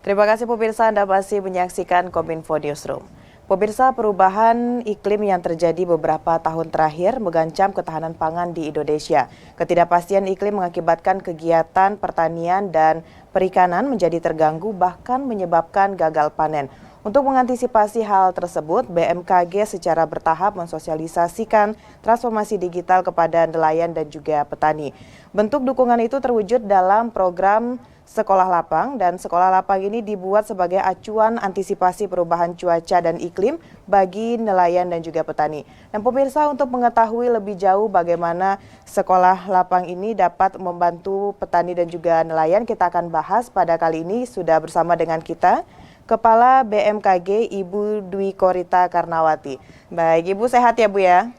Terima kasih pemirsa, Anda masih menyaksikan Kominfo Newsroom. Pemirsa, perubahan iklim yang terjadi beberapa tahun terakhir mengancam ketahanan pangan di Indonesia. Ketidakpastian iklim mengakibatkan kegiatan pertanian dan perikanan menjadi terganggu, bahkan menyebabkan gagal panen. Untuk mengantisipasi hal tersebut, BMKG secara bertahap mensosialisasikan transformasi digital kepada nelayan dan juga petani. Bentuk dukungan itu terwujud dalam program Sekolah Lapang, dan Sekolah Lapang ini dibuat sebagai acuan antisipasi perubahan cuaca dan iklim bagi nelayan dan juga petani. Dan pemirsa, untuk mengetahui lebih jauh bagaimana Sekolah Lapang ini dapat membantu petani dan juga nelayan, kita akan bahas pada kali ini sudah bersama dengan kita Kepala BMKG Ibu Dwi Korita Karnawati. Baik, Ibu sehat ya Bu ya?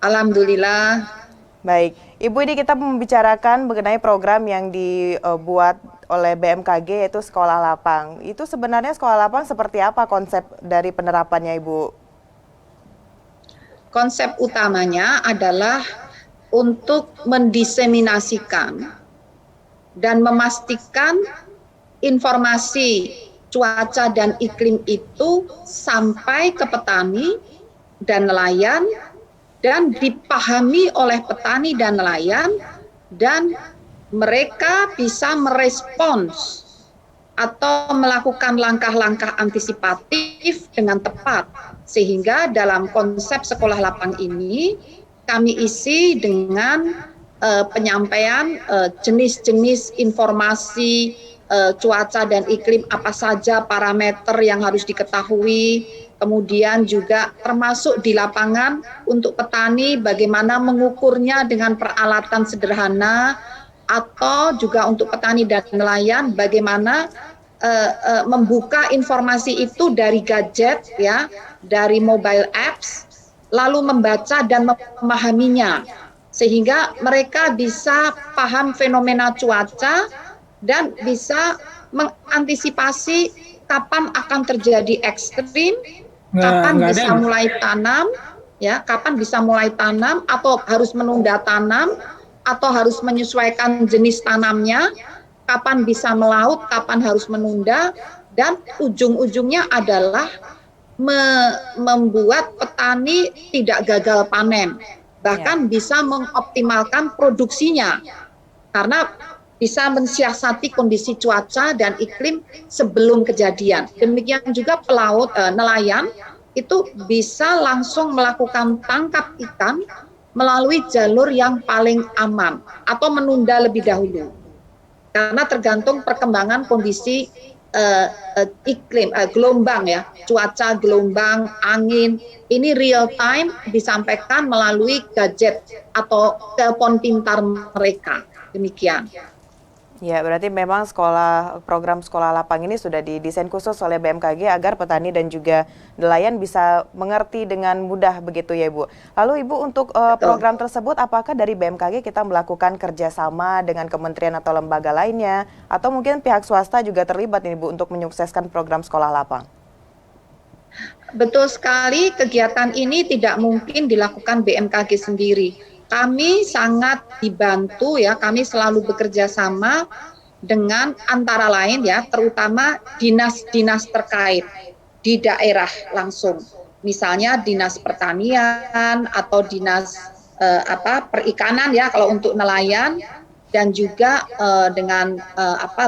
Alhamdulillah. Baik, Ibu, ini kita membicarakan mengenai program yang dibuat oleh BMKG yaitu Sekolah Lapang. Itu sebenarnya Sekolah Lapang seperti apa konsep dari penerapannya, Ibu? Konsep utamanya adalah untuk mendiseminasikan dan memastikan informasi cuaca dan iklim itu sampai ke petani dan nelayan dan dipahami oleh petani dan nelayan, dan mereka bisa merespons atau melakukan langkah-langkah antisipatif dengan tepat. Sehingga dalam konsep Sekolah Lapang ini kami isi dengan penyampaian jenis-jenis informasi cuaca dan iklim, apa saja parameter yang harus diketahui, kemudian juga termasuk di lapangan untuk petani bagaimana mengukurnya dengan peralatan sederhana, atau juga untuk petani dan nelayan bagaimana membuka informasi itu dari gadget ya, dari mobile apps, lalu membaca dan memahaminya sehingga mereka bisa paham fenomena cuaca dan bisa mengantisipasi kapan akan terjadi ekstrim, kapan bisa mulai tanam, ya, kapan bisa mulai tanam atau harus menunda tanam atau harus menyesuaikan jenis tanamnya, kapan bisa melaut, kapan harus menunda, dan ujung-ujungnya adalah membuat petani tidak gagal panen, bahkan bisa mengoptimalkan produksinya karena bisa mensiasati kondisi cuaca dan iklim sebelum kejadian. Demikian juga pelaut, nelayan itu bisa langsung melakukan tangkap ikan melalui jalur yang paling aman atau menunda lebih dahulu. Karena tergantung perkembangan kondisi iklim, gelombang ya, cuaca, gelombang, angin, ini real time disampaikan melalui gadget atau telepon pintar mereka. Demikian. Ya, berarti memang program Sekolah Lapang ini sudah didesain khusus oleh BMKG agar petani dan juga nelayan bisa mengerti dengan mudah begitu ya, Ibu. Lalu Ibu, untuk program tersebut apakah dari BMKG kita melakukan kerjasama dengan kementerian atau lembaga lainnya, atau mungkin pihak swasta juga terlibat nih, Bu, untuk menyukseskan program Sekolah Lapang? Betul sekali, kegiatan ini tidak mungkin dilakukan BMKG sendiri. Kami sangat dibantu ya, kami selalu bekerja sama dengan antara lain ya, terutama dinas-dinas terkait di daerah langsung. Misalnya dinas pertanian atau dinas perikanan ya kalau untuk nelayan, dan juga dengan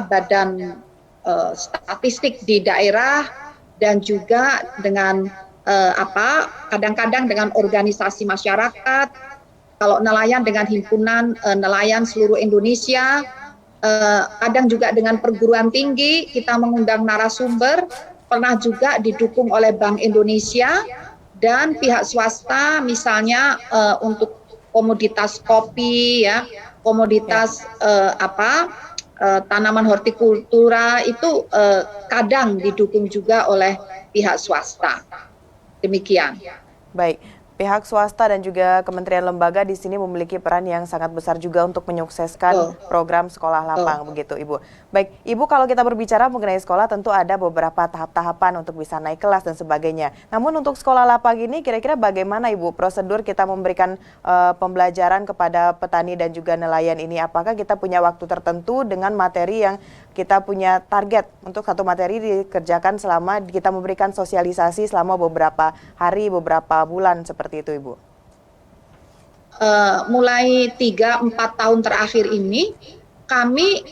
badan statistik di daerah, dan juga dengan kadang-kadang dengan organisasi masyarakat. Kalau nelayan dengan himpunan nelayan seluruh Indonesia, kadang juga dengan perguruan tinggi, kita mengundang narasumber, pernah juga didukung oleh Bank Indonesia dan pihak swasta, misalnya untuk komoditas kopi, ya, komoditas tanaman hortikultura itu kadang didukung juga oleh pihak swasta. Demikian. Baik. Pihak swasta dan juga kementerian lembaga di sini memiliki peran yang sangat besar juga untuk menyukseskan program Sekolah Lapang, begitu Ibu. Baik, Ibu, kalau kita berbicara mengenai sekolah tentu ada beberapa tahap-tahapan untuk bisa naik kelas dan sebagainya. Namun untuk Sekolah Lapang ini kira-kira bagaimana Ibu prosedur kita memberikan pembelajaran kepada petani dan juga nelayan ini? Apakah kita punya waktu tertentu dengan materi yang kita punya target untuk satu materi dikerjakan selama kita memberikan sosialisasi selama beberapa hari, beberapa bulan seperti itu, Ibu? Mulai 3-4 tahun terakhir ini kami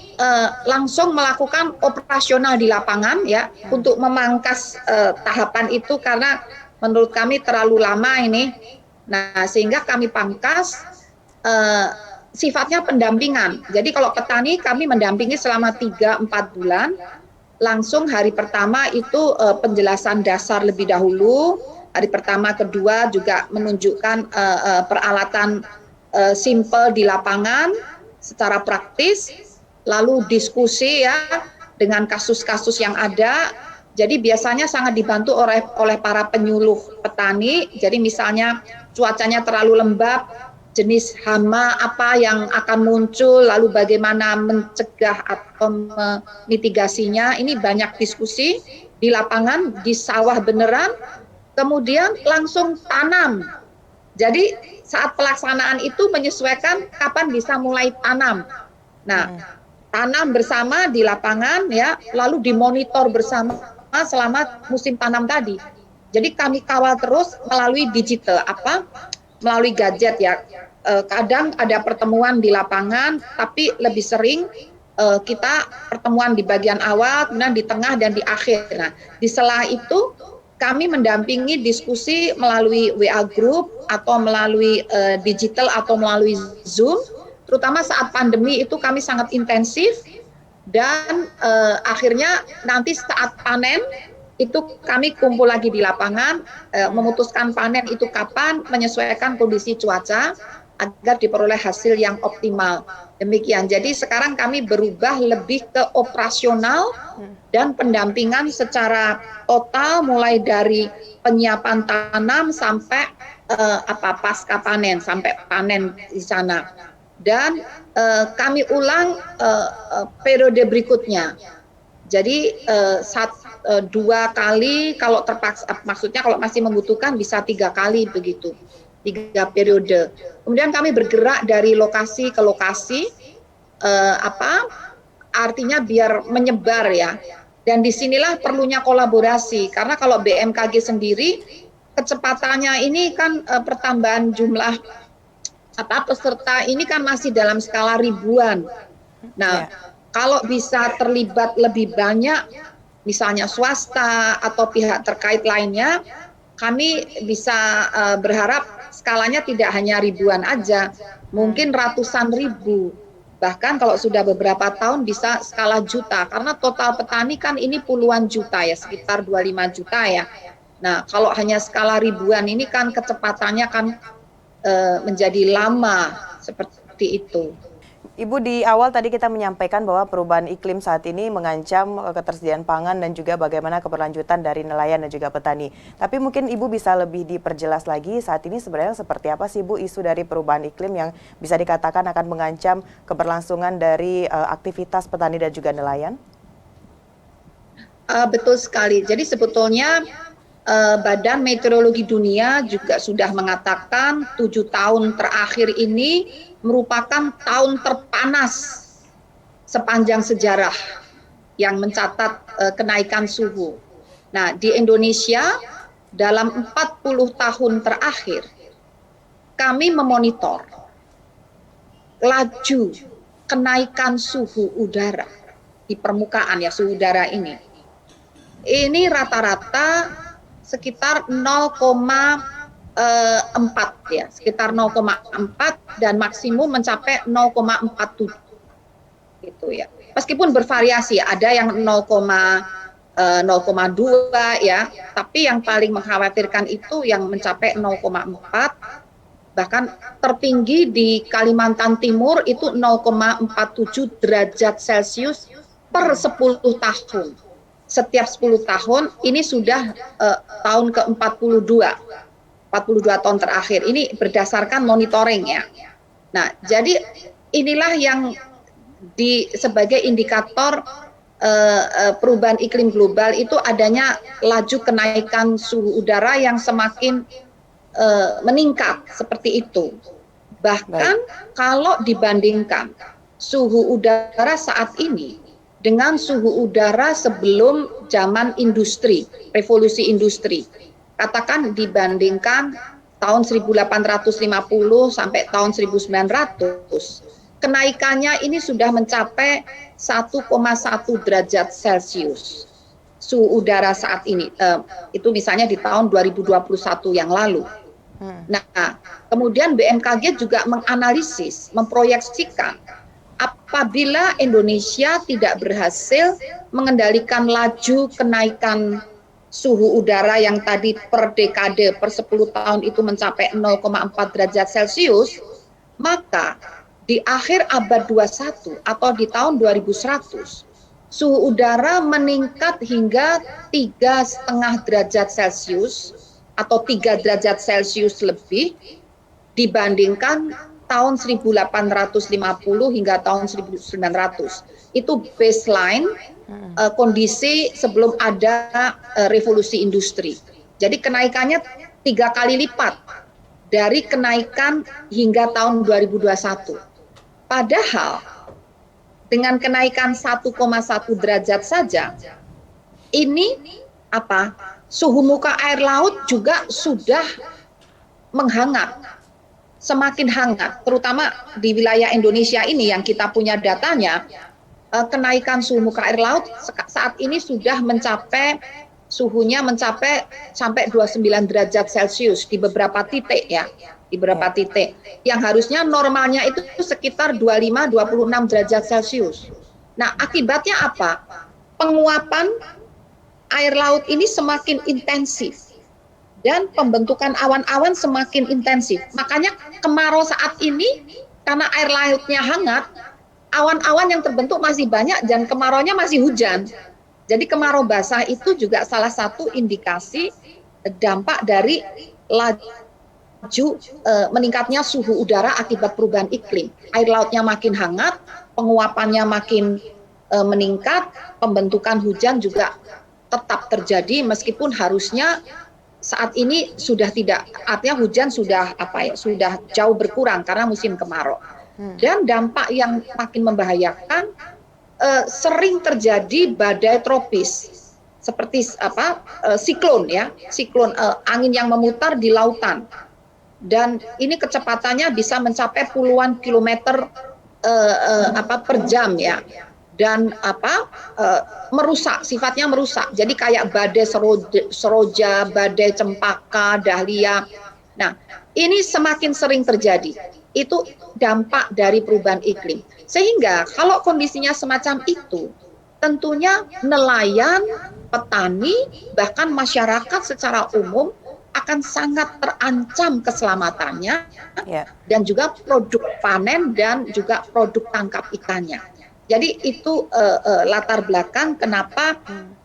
langsung melakukan operasional di lapangan ya untuk memangkas tahapan itu karena menurut kami terlalu lama ini. Nah, sehingga kami pangkas sifatnya pendampingan. Jadi kalau petani kami mendampingi selama 3-4 bulan. Langsung hari pertama itu penjelasan dasar lebih dahulu. Hari pertama, kedua juga menunjukkan peralatan simple di lapangan secara praktis, lalu diskusi ya dengan kasus-kasus yang ada. Jadi biasanya sangat dibantu oleh para penyuluh petani. Jadi misalnya cuacanya terlalu lembab, jenis hama apa yang akan muncul, lalu bagaimana mencegah atau memitigasinya. Ini banyak diskusi di lapangan, di sawah beneran. Kemudian langsung tanam. Jadi saat pelaksanaan itu menyesuaikan kapan bisa mulai tanam. Nah, tanam bersama di lapangan ya, lalu dimonitor bersama selama musim tanam tadi. Jadi kami kawal terus melalui digital, melalui gadget ya. Kadang ada pertemuan di lapangan, tapi lebih sering kita pertemuan di bagian awal, kemudian di tengah dan di akhir. Nah, di sela itu kami mendampingi diskusi melalui WA Group atau melalui digital atau melalui Zoom, terutama saat pandemi itu kami sangat intensif dan akhirnya nanti saat panen itu kami kumpul lagi di lapangan, memutuskan panen itu kapan, menyesuaikan kondisi cuaca agar diperoleh hasil yang optimal. Demikian. Jadi sekarang kami berubah lebih ke operasional dan pendampingan secara total mulai dari penyiapan tanam sampai pasca panen, sampai panen di sana. Dan kami ulang periode berikutnya. Jadi 2 kali kalau terpaksa, maksudnya kalau masih membutuhkan bisa 3 kali begitu. 3 periode. Kemudian kami bergerak dari lokasi ke lokasi, artinya biar menyebar ya. Dan disinilah perlunya kolaborasi, karena kalau BMKG sendiri kecepatannya ini kan pertambahan jumlah peserta ini kan masih dalam skala ribuan. Nah, kalau bisa terlibat lebih banyak, misalnya swasta atau pihak terkait lainnya, kami bisa berharap skalanya tidak hanya ribuan aja, mungkin ratusan ribu. Bahkan kalau sudah beberapa tahun bisa skala juta, karena total petani kan ini puluhan juta ya, sekitar 25 juta ya. Nah, kalau hanya skala ribuan ini kan kecepatannya kan menjadi lama, seperti itu. Ibu, di awal tadi kita menyampaikan bahwa perubahan iklim saat ini mengancam ketersediaan pangan dan juga bagaimana keberlanjutan dari nelayan dan juga petani. Tapi mungkin Ibu bisa lebih diperjelas lagi saat ini sebenarnya seperti apa sih Bu isu dari perubahan iklim yang bisa dikatakan akan mengancam keberlangsungan dari aktivitas petani dan juga nelayan? Betul sekali. Jadi sebetulnya Badan Meteorologi Dunia juga sudah mengatakan 7 tahun terakhir ini merupakan tahun terpanas sepanjang sejarah yang mencatat kenaikan suhu. Nah, di Indonesia dalam 40 tahun terakhir kami memonitor laju kenaikan suhu udara di permukaan ya, suhu udara ini. Ini rata-rata sekitar 0,4 ya, sekitar 0,4 dan maksimum mencapai 0,47 gitu ya. Meskipun bervariasi, ada yang 0,2 ya, tapi yang paling mengkhawatirkan itu yang mencapai 0,4, bahkan tertinggi di Kalimantan Timur itu 0,47 derajat Celcius per 10 tahun. Setiap 10 tahun ini sudah tahun ke-42 tahun terakhir. Ini berdasarkan monitoring ya. Nah, jadi inilah yang sebagai indikator perubahan iklim global itu adanya laju kenaikan suhu udara yang semakin meningkat seperti itu. Bahkan kalau dibandingkan suhu udara saat ini dengan suhu udara sebelum zaman industri, revolusi industri. Katakan dibandingkan tahun 1850 sampai tahun 1900, kenaikannya ini sudah mencapai 1,1 derajat Celcius. Suhu udara saat ini, itu misalnya di tahun 2021 yang lalu. Nah, kemudian BMKG juga menganalisis, memproyeksikan apabila Indonesia tidak berhasil mengendalikan laju kenaikan suhu udara yang tadi per dekade, per 10 tahun itu mencapai 0,4 derajat Celcius, maka di akhir abad 21 atau di tahun 2100, suhu udara meningkat hingga 3,5 derajat Celcius atau 3 derajat Celcius lebih dibandingkan tahun 1850 hingga tahun 1900. Itu baseline kondisi sebelum ada revolusi industri. Jadi kenaikannya 3 kali lipat dari kenaikan hingga tahun 2021. Padahal dengan kenaikan 1,1 derajat saja, ini suhu muka air laut juga sudah menghangat, semakin hangat, terutama di wilayah Indonesia ini yang kita punya datanya, kenaikan suhu muka air laut saat ini sudah mencapai, suhunya mencapai sampai 29 derajat Celcius di beberapa titik ya, di beberapa titik. Yang harusnya normalnya itu sekitar 25-26 derajat Celcius. Nah, akibatnya apa? Penguapan air laut ini semakin intensif dan pembentukan awan-awan semakin intensif. Makanya kemarau saat ini karena air lautnya hangat, awan-awan yang terbentuk masih banyak dan kemaraunya masih hujan. Jadi kemarau basah itu juga salah satu indikasi dampak dari meningkatnya suhu udara akibat perubahan iklim. Air lautnya makin hangat, penguapannya makin meningkat, pembentukan hujan juga tetap terjadi meskipun harusnya saat ini sudah tidak, artinya hujan sudah sudah jauh berkurang karena musim kemarau. Dan dampak yang makin membahayakan, sering terjadi badai tropis seperti siklon ya, siklon, angin yang memutar di lautan. Dan ini kecepatannya bisa mencapai puluhan kilometer per jam ya, dan merusak, sifatnya merusak. Jadi kayak badai seroja, badai cempaka, dahlia. Nah, ini semakin sering terjadi. Itu dampak dari perubahan iklim. Sehingga kalau kondisinya semacam itu, tentunya nelayan, petani, bahkan masyarakat secara umum akan sangat terancam keselamatannya, dan juga produk panen dan juga produk tangkap ikannya. Jadi itu latar belakang kenapa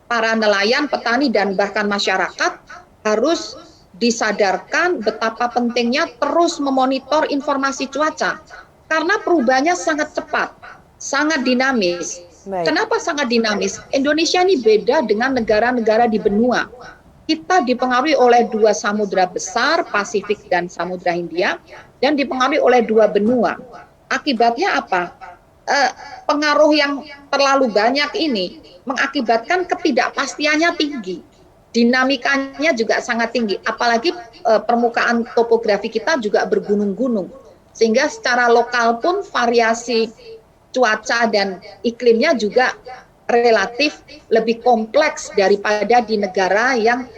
para nelayan, petani, dan bahkan masyarakat harus disadarkan betapa pentingnya terus memonitor informasi cuaca. Karena perubahannya sangat cepat, sangat dinamis. Baik. Kenapa sangat dinamis? Indonesia ini beda dengan negara-negara di benua. Kita dipengaruhi oleh 2 samudra besar, Pasifik dan Samudra Hindia, dan dipengaruhi oleh 2 benua. Akibatnya apa? Pengaruh yang terlalu banyak ini mengakibatkan ketidakpastiannya tinggi, dinamikanya juga sangat tinggi, apalagi permukaan topografi kita juga bergunung-gunung, sehingga secara lokal pun variasi cuaca dan iklimnya juga relatif lebih kompleks daripada di negara yang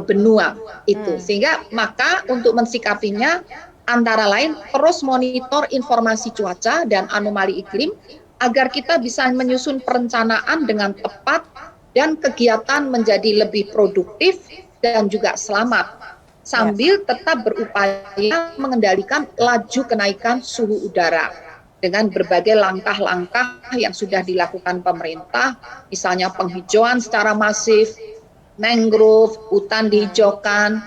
benua itu. Sehingga maka untuk mensikapinya antara lain terus monitor informasi cuaca dan anomali iklim agar kita bisa menyusun perencanaan dengan tepat dan kegiatan menjadi lebih produktif dan juga selamat sambil tetap berupaya mengendalikan laju kenaikan suhu udara dengan berbagai langkah-langkah yang sudah dilakukan pemerintah, misalnya penghijauan secara masif, mangrove, hutan dihijaukan,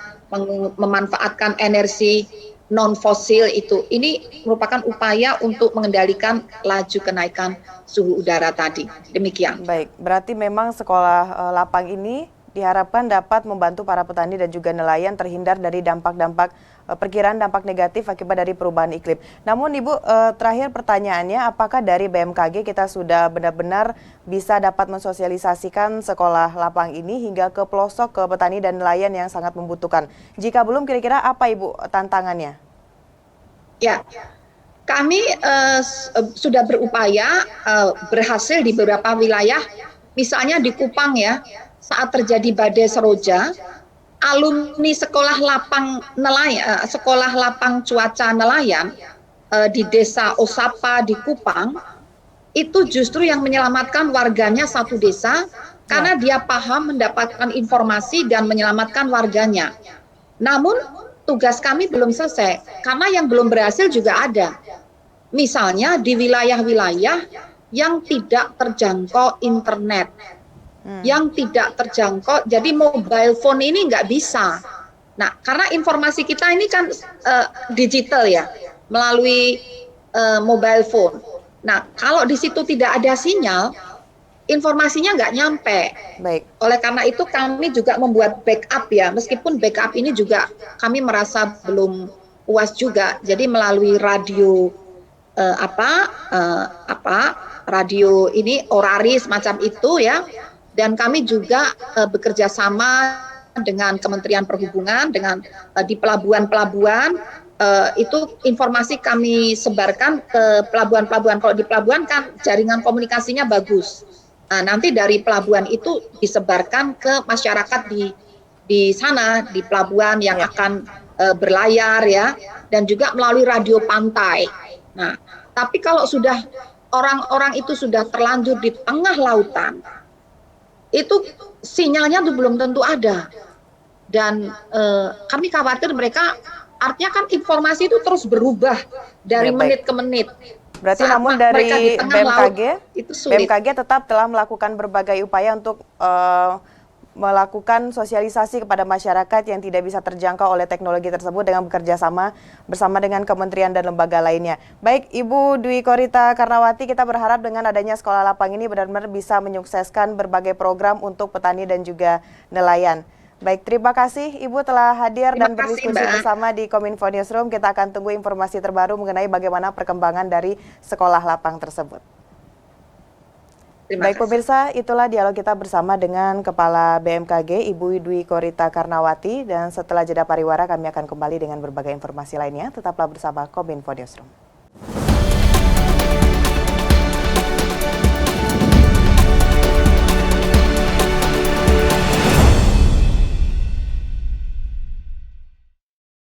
memanfaatkan energi non-fosil itu. Ini merupakan upaya untuk mengendalikan laju kenaikan suhu udara tadi. Demikian. Baik, berarti memang sekolah lapang ini diharapkan dapat membantu para petani dan juga nelayan terhindar dari dampak-dampak perkiraan dampak negatif akibat dari perubahan iklim. Namun Ibu, terakhir pertanyaannya, apakah dari BMKG kita sudah benar-benar bisa dapat mensosialisasikan sekolah lapang ini hingga ke pelosok, ke petani dan nelayan yang sangat membutuhkan? Jika belum, kira-kira apa Ibu tantangannya? Ya, kami sudah berupaya berhasil di beberapa wilayah, misalnya di Kupang ya, saat terjadi badai Seroja, alumni sekolah lapang nelayan, sekolah lapang cuaca nelayan di desa Osapa di Kupang, itu justru yang menyelamatkan warganya satu desa karena dia paham mendapatkan informasi dan menyelamatkan warganya. Namun tugas kami belum selesai karena yang belum berhasil juga ada. Misalnya di wilayah-wilayah yang tidak terjangkau internet, yang tidak terjangkau, jadi mobile phone ini nggak bisa. Nah, karena informasi kita ini kan digital ya, melalui mobile phone. Nah, kalau di situ tidak ada sinyal, informasinya nggak nyampe. Baik. Oleh karena itu kami juga membuat backup ya, meskipun backup ini juga kami merasa belum puas juga. Jadi melalui radio radio ini orari semacam itu ya, dan kami juga bekerja sama dengan Kementerian Perhubungan dengan di pelabuhan-pelabuhan itu informasi kami sebarkan ke pelabuhan-pelabuhan. Kalau di pelabuhan kan jaringan komunikasinya bagus. Nah, nanti dari pelabuhan itu disebarkan ke masyarakat di sana, di pelabuhan yang akan berlayar ya, dan juga melalui radio pantai. Nah, tapi kalau sudah orang-orang itu sudah terlanjur di tengah lautan, itu sinyalnya tuh belum tentu ada. Dan kami khawatir mereka, artinya kan informasi itu terus berubah dari menit ke menit. Berarti Saat namun dari BMKG, itu sulit. BMKG tetap telah melakukan berbagai upaya untuk melakukan sosialisasi kepada masyarakat yang tidak bisa terjangkau oleh teknologi tersebut dengan bekerja sama bersama dengan kementerian dan lembaga lainnya. Baik, Ibu Dwi Korita Karnawati, kita berharap dengan adanya sekolah lapang ini benar-benar bisa menyukseskan berbagai program untuk petani dan juga nelayan. Baik, terima kasih Ibu telah hadir dan berdiskusi bersama di Kominfo Newsroom. Kita akan tunggu informasi terbaru mengenai bagaimana perkembangan dari sekolah lapang tersebut. Baik pemirsa, itulah dialog kita bersama dengan Kepala BMKG Ibu Dwi Korita Karnawati, dan setelah jeda pariwara kami akan kembali dengan berbagai informasi lainnya. Tetaplah bersama Kominfo Newsroom.